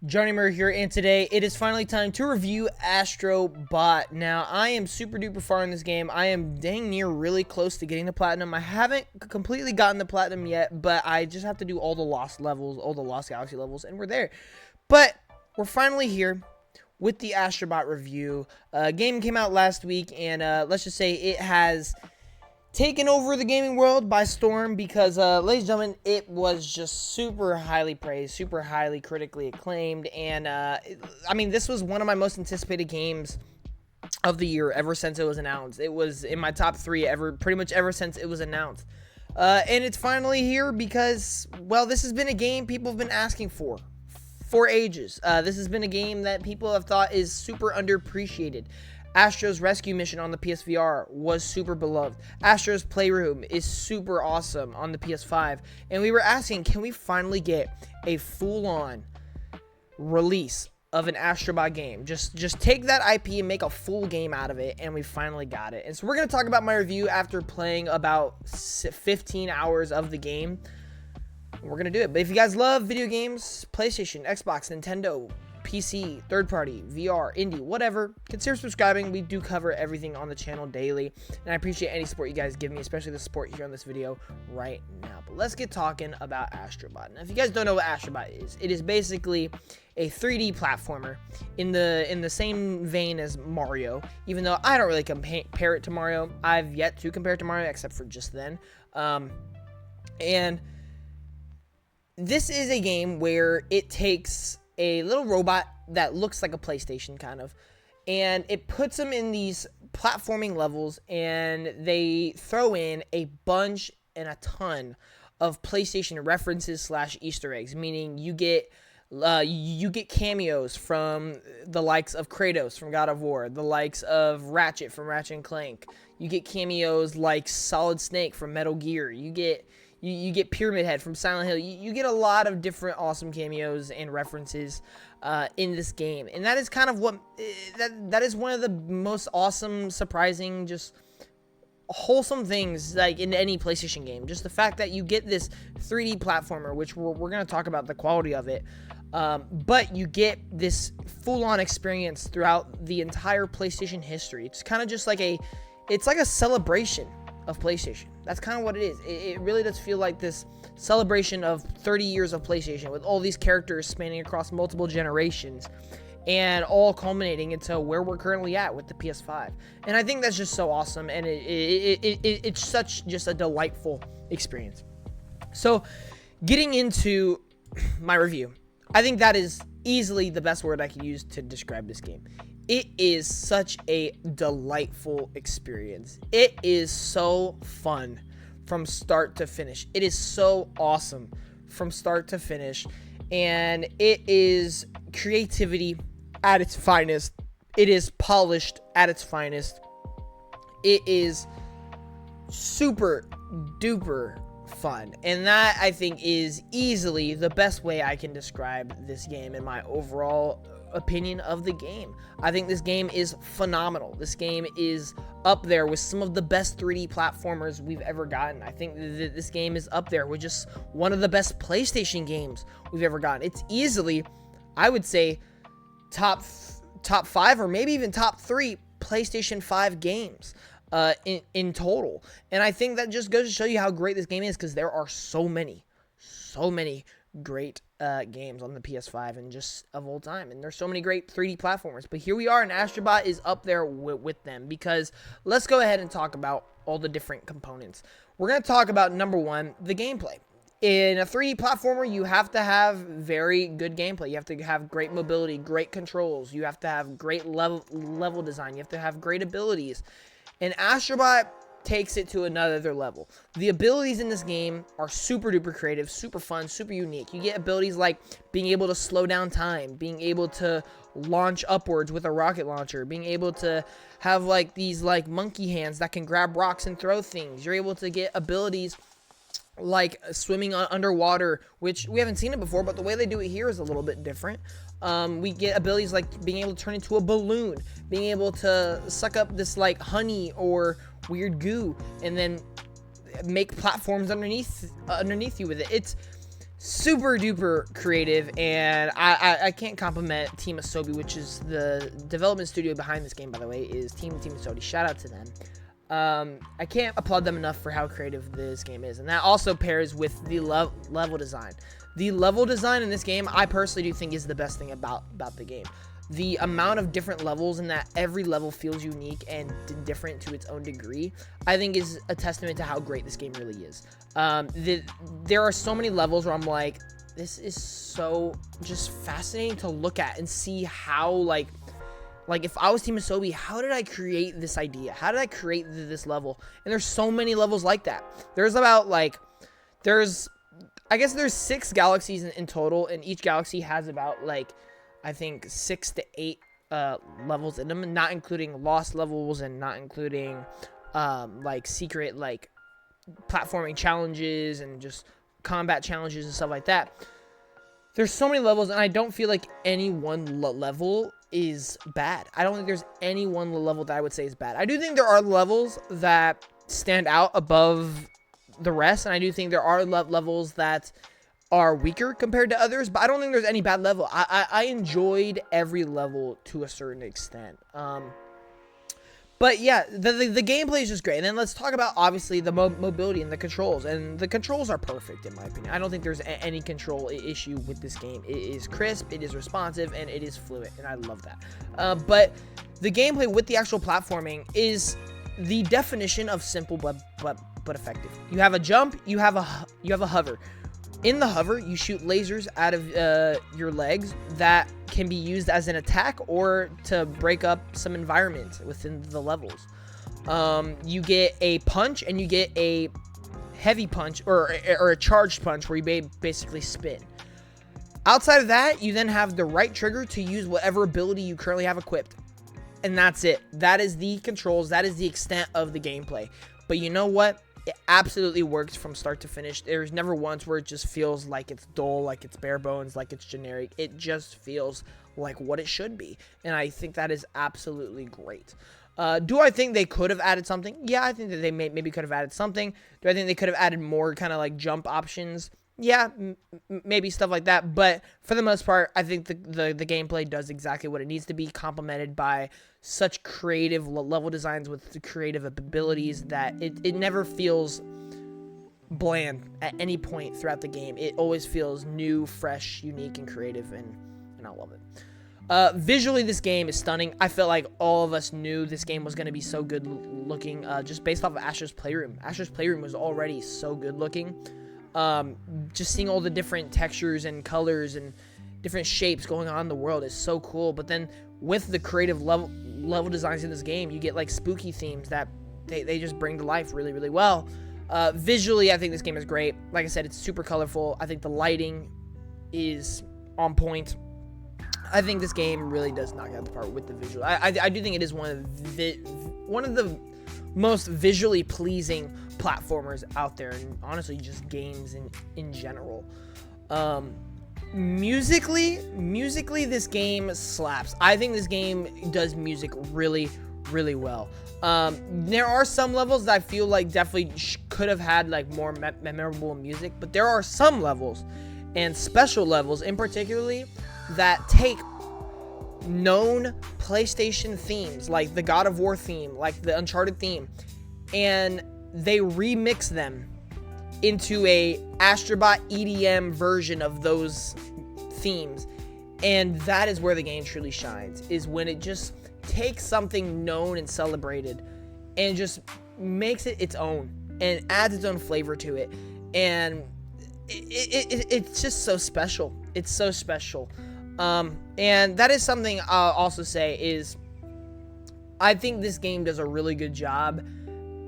Johnny Murray here, and today it is finally time to review Astro Bot. Now, I am super duper far in this game. I am dang near really close to getting the platinum. I haven't completely gotten the platinum yet, but I just have to do all the lost levels, all the lost galaxy levels, and we're there. But we're finally here with the Astro Bot review. Game came out last week, and let's just say it has taken over the gaming world by storm because, ladies and gentlemen, it was just super highly praised, super highly critically acclaimed, and, I mean, this was one of my most anticipated games of the year ever since it was announced. It was in my top 3 pretty much ever since it was announced. And it's finally here because, well, this has been a game people have been asking for ages. This has been a game that people have thought is super underappreciated. Astro's Rescue Mission on the PSVR was super beloved. Astro's Playroom is super awesome on the PS5. And we were asking, can we finally get a full-on release of an Astro Bot game? Just take that IP and make a full game out of it, and we finally got it. And so we're going to talk about my review after playing about 15 hours of the game. We're going to do it. But if you guys love video games, PlayStation, Xbox, Nintendo, PC, third party, VR, indie, whatever, consider subscribing. We do cover everything on the channel daily, and I appreciate any support you guys give me, especially the support here on this video right now. But let's get talking about Astro Bot. Now, if you guys don't know what Astro Bot is, it is basically a 3D platformer in the same vein as Mario, even though I don't really compare it to Mario. I've yet to compare it to Mario, except for just then. And this is a game where it takes a little robot that looks like a PlayStation kind of, and it puts them in these platforming levels, and they throw in a bunch and a ton of PlayStation references / Easter eggs, meaning you get cameos from the likes of Kratos from God of War, the likes of Ratchet from Ratchet and Clank. You get cameos like Solid Snake from Metal Gear. You get Pyramid Head from Silent Hill. You get a lot of different awesome cameos and references in this game. And that is kind of what... That is one of the most awesome, surprising, just wholesome things like in any PlayStation game. Just the fact that you get this 3D platformer, which we're going to talk about the quality of it. But you get this full-on experience throughout the entire PlayStation history. It's kind of just like it's like a celebration of PlayStation. That's kind of what it is. It really does feel like this celebration of 30 years of PlayStation with all these characters spanning across multiple generations and all culminating into where we're currently at with the PS5. And I think that's just so awesome, and it's such just a delightful experience. So, getting into my review, I think that is easily the best word I could use to describe this game. It is such a delightful experience. It is so fun from start to finish. It is so awesome from start to finish. And it is creativity at its finest. It is polished at its finest. It is super duper fun. And that, I think, is easily the best way I can describe this game in my overall opinion of the game. I think this game is phenomenal. This game is up there with some of the best 3D platformers we've ever gotten. I think this game is up there with just one of the best PlayStation games we've ever gotten. It's easily, I would say, top 5 or maybe even top 3 PlayStation 5 games in total. And I think that just goes to show you how great this game is, because there are so many great games on the PS5 and just of all time, and there's so many great 3D platformers. But here we are, and Astro Bot is up there with them, because let's go ahead and talk about all the different components. We're going to talk about, number 1, the gameplay. In a 3D platformer, you have to have very good gameplay. You have to have great mobility, great controls. You have to have great level design. You have to have great abilities. And Astro Bot takes it to another level. The abilities in this game are super duper creative, super fun, super unique. You get abilities like being able to slow down time, being able to launch upwards with a rocket launcher, being able to have like these like monkey hands that can grab rocks and throw things. You're able to get abilities like swimming underwater, which we haven't seen it before, but the way they do it here is a little bit different. We get abilities like being able to turn into a balloon, being able to suck up this like honey or weird goo, and then make platforms underneath you with it. It's super duper creative, and I can't compliment Team Asobi, which is the development studio behind this game, by the way, is Team Asobi. Shout out to them. I can't applaud them enough for how creative this game is, and that also pairs with the level design. The level design in this game, I personally do think is the best thing about the game. The amount of different levels and that every level feels unique and different to its own degree, I think is a testament to how great this game really is. There are so many levels where I'm like, this is so just fascinating to look at and see how, like if I was Team Asobi, how did I create this idea? How did I create this level? And there's so many levels like that. There's about I guess there's 6 galaxies in total, and each galaxy has about I think 6 to 8 levels in them, not including lost levels and not including secret platforming challenges and just combat challenges and stuff like that. There's so many levels, and I don't feel like any one level is bad. I don't think there's any one level that I would say is bad. I do think there are levels that stand out above the rest, and I do think there are levels that are weaker compared to others, but I don't think there's any bad level. I enjoyed every level to a certain extent. But yeah, the gameplay is just great. And then let's talk about, obviously, the mobility and the controls. And the controls are perfect, in my opinion. I don't think there's any control issue with this game. It is crisp, it is responsive, and it is fluid, and I love that. But the gameplay with the actual platforming is the definition of simple but effective. You have a jump, you have a hover. In the hover, you shoot lasers out of your legs that can be used as an attack or to break up some environment within the levels. You get a punch, and you get a heavy punch or a charged punch where you basically spin. Outside of that, you then have the right trigger to use whatever ability you currently have equipped. And that's it. That is the controls. That is the extent of the gameplay. But you know what? It absolutely works from start to finish. There's never once where it just feels like it's dull, like it's bare bones, like it's generic. It just feels like what it should be. And I think that is absolutely great. Do I think they could have added something? Yeah, I think that they maybe could have added something. Do I think they could have added more kind of like jump options? Yeah, maybe stuff like that. But for the most part, I think the gameplay does exactly what it needs to be, complemented by such creative level designs with creative abilities that it never feels bland at any point throughout the game. It always feels new, fresh, unique, and creative, and I love it. Visually, this game is stunning. I felt like all of us knew this game was going to be so good looking, just based off of Astro's Playroom. Astro's Playroom was already so good looking. Just seeing all the different textures and colors and different shapes going on in the world is so cool. But then with the creative level designs in this game, you get like spooky themes that they just bring to life really, really well. Visually, I think this game is great. Like I said, it's super colorful. I think the lighting is on point. I think this game really does knock out the park with the visual. I do think it is one of the most visually pleasing platformers out there, and honestly just games in general. Musically this game slaps. I think this game does music really, really well. There are some levels that I feel like definitely could have had like more memorable music, but there are some levels and special levels in particularly that take known PlayStation themes, like the God of War theme, like the Uncharted theme, and they remix them into a Astro Bot EDM version of those themes. And that is where the game truly shines, is when it just takes something known and celebrated and just makes it its own and adds its own flavor to it. And it's just so special. It's so special. And that is something I'll also say is I think this game does a really good job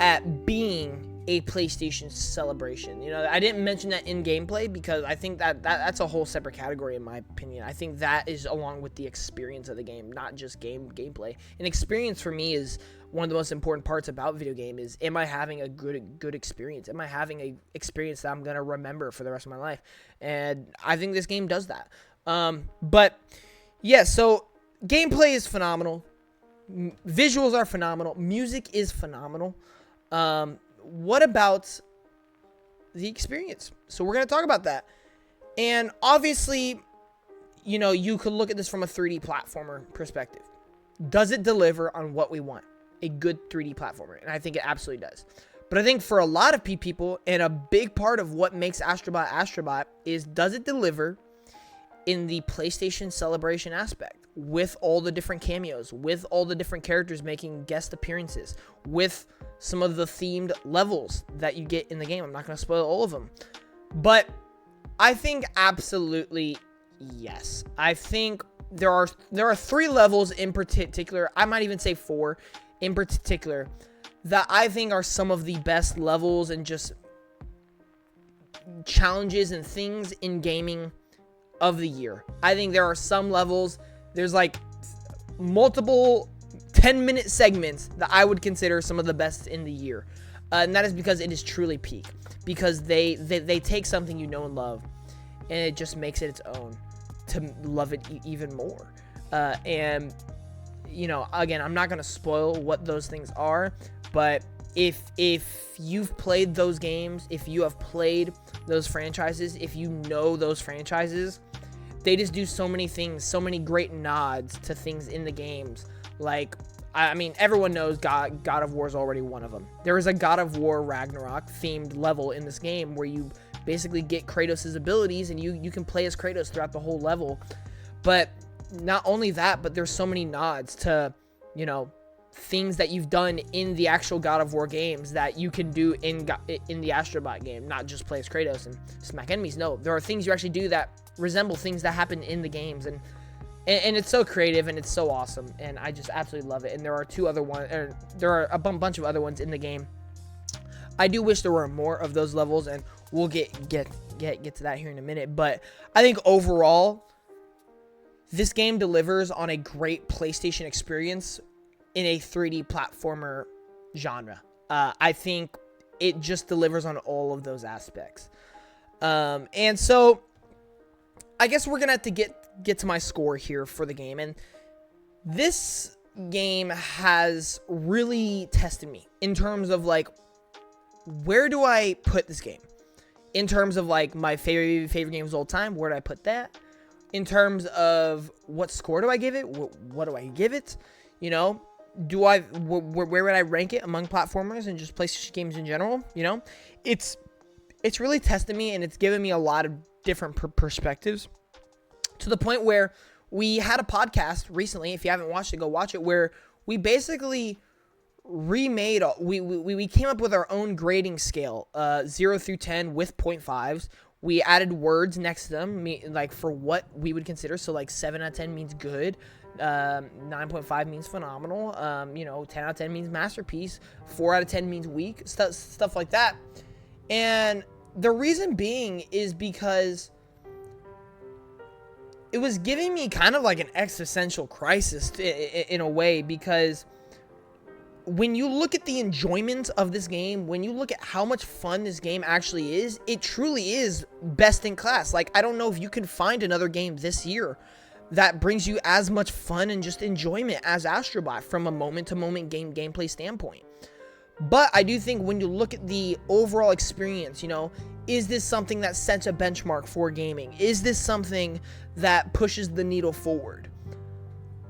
at being a PlayStation celebration. You know, I didn't mention that in gameplay because I think that's a whole separate category in my opinion. I think that is along with the experience of the game, not just gameplay. An experience for me is one of the most important parts about video game is, am I having a good experience? Am I having a experience that I'm going to remember for the rest of my life? And I think this game does that. But yeah, so gameplay is phenomenal. Visuals are phenomenal. Music is phenomenal. What about the experience? So we're going to talk about that. And obviously, you know, you could look at this from a 3D platformer perspective. Does it deliver on what we want? A good 3D platformer. And I think it absolutely does. But I think for a lot of people, and a big part of what makes Astro Bot is, does it deliver in the PlayStation Celebration aspect, with all the different cameos, with all the different characters making guest appearances, with some of the themed levels that you get in the game. I'm not going to spoil all of them, but I think absolutely yes. I think there are 3 levels in particular, I might even say 4 in particular, that I think are some of the best levels and just challenges and things in gaming of the year. I think there are some levels, there's like multiple 10-minute segments that I would consider some of the best in the year. And that is because it is truly peak. Because they take something you know and love, and it just makes it its own to love it even more. And, you know, again, I'm not going to spoil what those things are, but if you've played those games, if you have played those franchises, if you know those franchises, they just do so many things, so many great nods to things in the games. Like, I mean, everyone knows God of War is already one of them. There is a God of War Ragnarok themed level in this game where you basically get Kratos' abilities, and you can play as Kratos throughout the whole level. But not only that, but there's so many nods to, you know, things that you've done in the actual God of War games that you can do in the Astro Bot game, not just play as Kratos and smack enemies. No, there are things you actually do that resemble things that happen in the games, and it's so creative and it's so awesome, and I just absolutely love it. And there are there are a bunch of other ones in the game. I do wish there were more of those levels, and we'll get to that here in a minute. But I think overall, this game delivers on a great PlayStation experience in a 3D platformer genre. I think it just delivers on all of those aspects. And so I guess we're gonna have to get to my score here for the game. And this game has really tested me in terms of, like, where do I put this game? In terms of, like, my favorite games of all time, where do I put that? In terms of what score do I give it? What do I give it? You know, where would I rank it among platformers and just PlayStation games in general? You know, it's really tested me, and it's given me a lot of different perspectives, to the point where we had a podcast recently. If you haven't watched it, go watch it, where we basically remade, we came up with our own grading scale, 0 through 10 with 0.5s. We added words next to them, like for what we would consider. So like 7 out of 10 means good, 9.5 means phenomenal, 10 out of 10 means masterpiece, 4 out of 10 means weak, stuff like that. And the reason being is because it was giving me kind of like an existential crisis in a way, because when you look at the enjoyment of this game, when you look at how much fun this game actually is, it truly is best in class. Like, I don't know if you can find another game this year that brings you as much fun and just enjoyment as Astro Bot from a moment-to-moment gameplay standpoint. But I do think when you look at the overall experience, you know, is this something that sets a benchmark for gaming? Is this something that pushes the needle forward?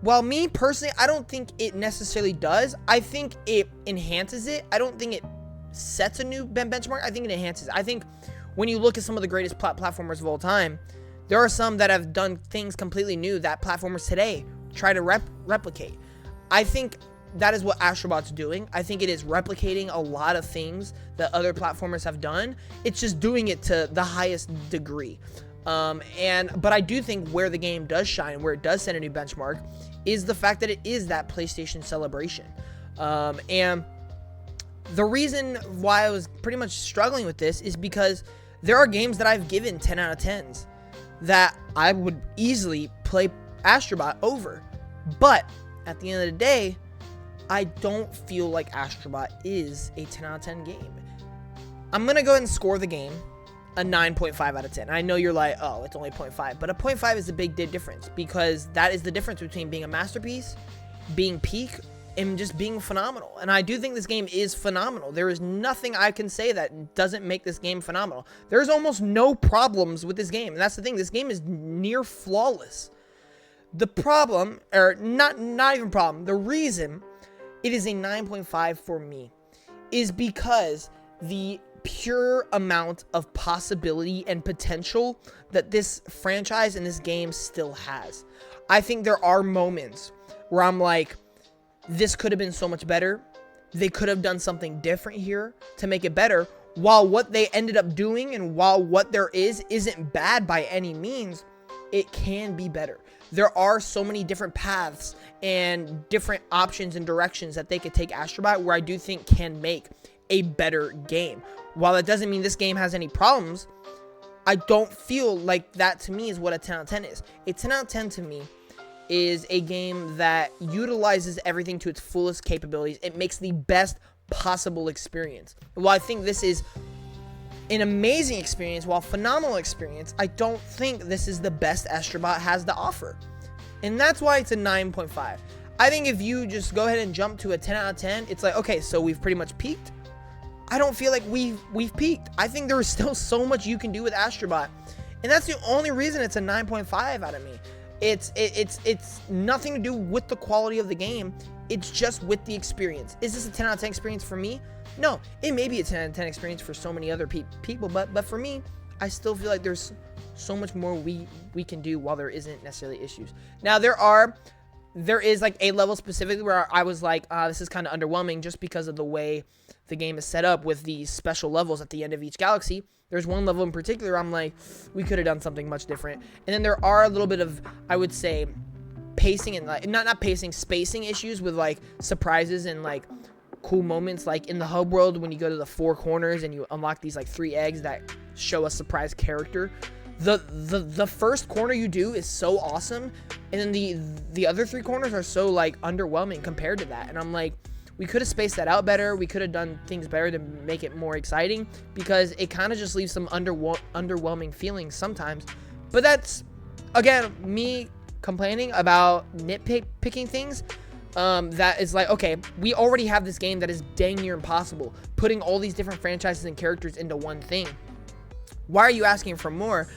While me personally, I don't think it necessarily does. I think it enhances it. I don't think it sets a new benchmark. I think it enhances it. I think when you look at some of the greatest platformers of all time, there are some that have done things completely new that platformers today try to replicate. I think that is what Astro Bot's doing. I think it is replicating a lot of things that other platformers have done. It's just doing it to the highest degree. But I do think where the game does shine, where it does set a new benchmark, is the fact that it is that PlayStation celebration. And the reason why I was pretty much struggling with this is because there are games that I've given 10 out of 10s that I would easily play Astro Bot over. But at the end of the day, I don't feel like Astro Bot is a 10 out of 10 game. I'm going to go ahead and score the game a 9.5 out of 10. I know you're like, oh, it's only 0.5, but a 0.5 is a big difference, because that is the difference between being a masterpiece, being peak, am just being phenomenal. And I do think this game is phenomenal. There is nothing I can say that doesn't make this game phenomenal. There's almost no problems with this game. And that's the thing. This game is near flawless. The problem, or not even problem, the reason it is a 9.5 for me is because the pure amount of possibility and potential that this franchise and this game still has. I think there are moments where I'm like, this could have been so much better. They could have done something different here to make it better. While what they ended up doing and while what there isn't bad by any means, it can be better. There are so many different paths and different options and directions that they could take Astro Bot where I do think can make a better game. While that doesn't mean this game has any problems, I don't feel like that to me is what a 10 out of 10 is. A 10 out of 10 to me is a game that utilizes everything to its fullest capabilities. It makes the best possible experience. While I think this is an amazing experience, while phenomenal experience, I don't think this is the best Astro Bot has to offer. And that's why it's a 9.5. I think if you just go ahead and jump to a 10 out of 10, it's like, okay, so we've pretty much peaked. I don't feel like we've peaked. I think there is still so much you can do with Astro Bot. And that's the only reason it's a 9.5 out of me. It's nothing to do with the quality of the game. It's just with the experience. Is this a 10 out of 10 experience for me? No, it may be a 10 out of 10 experience for so many other people, but for me, I still feel like there's so much more we can do while there isn't necessarily issues. Now, there is like a level specifically where I was like, this is kind of underwhelming just because of the way the game is set up with these special levels at the end of each galaxy. There's one level in particular I'm like, we could have done something much different. And then there are a little bit of, I would say, pacing and like, not pacing, spacing issues with like surprises and like cool moments, like in the hub world when you go to the 4 corners and you unlock these like 3 eggs that show a surprise character. The first corner you do is so awesome, and then the other 3 corners are so like underwhelming compared to that. And I'm like, we could have spaced that out better. We could have done things better to make it more exciting, because it kind of just leaves some underwhelming feelings sometimes. But that's, again, me complaining about nitpicking things. That is like, okay, we already have this game that is dang near impossible, putting all these different franchises and characters into one thing. Why are you asking for more?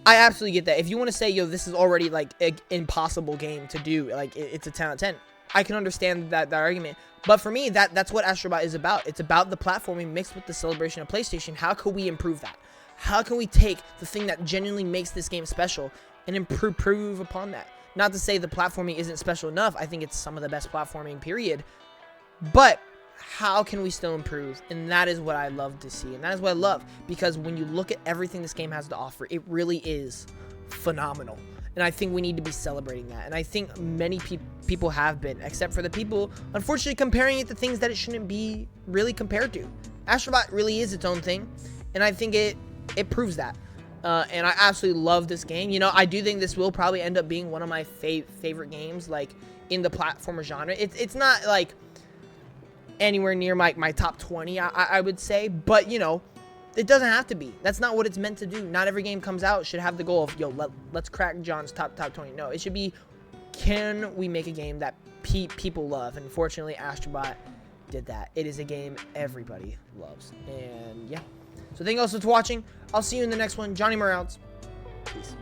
I absolutely get that. If you want to say, yo, this is already like an impossible game to do, like it's a 10 out of 10, I can understand that argument. But for me, that's what Astro Bot is about. It's about the platforming mixed with the celebration of PlayStation. How can we improve that? How can we take the thing that genuinely makes this game special and improve upon that? Not to say the platforming isn't special enough. I think it's some of the best platforming, period. But how can we still improve? And that is what I love to see. And that is what I love. Because when you look at everything this game has to offer, it really is phenomenal. And I think we need to be celebrating that. And I think many people have been, except for the people, unfortunately, comparing it to things that it shouldn't be really compared to. Astro Bot really is its own thing. And I think it proves that. And I absolutely love this game. You know, I do think this will probably end up being one of my favorite games, like, in the platformer genre. It's not, like, anywhere near my top 20, I would say. But, you know, it doesn't have to be. That's not what it's meant to do. Not every game comes out should have the goal of, yo, let's crack John's top 20. No, it should be, can we make a game that people love? And fortunately, Astro Bot did that. It is a game everybody loves. And, yeah. So thank you also for watching. I'll see you in the next one. Johnny Morales. Peace.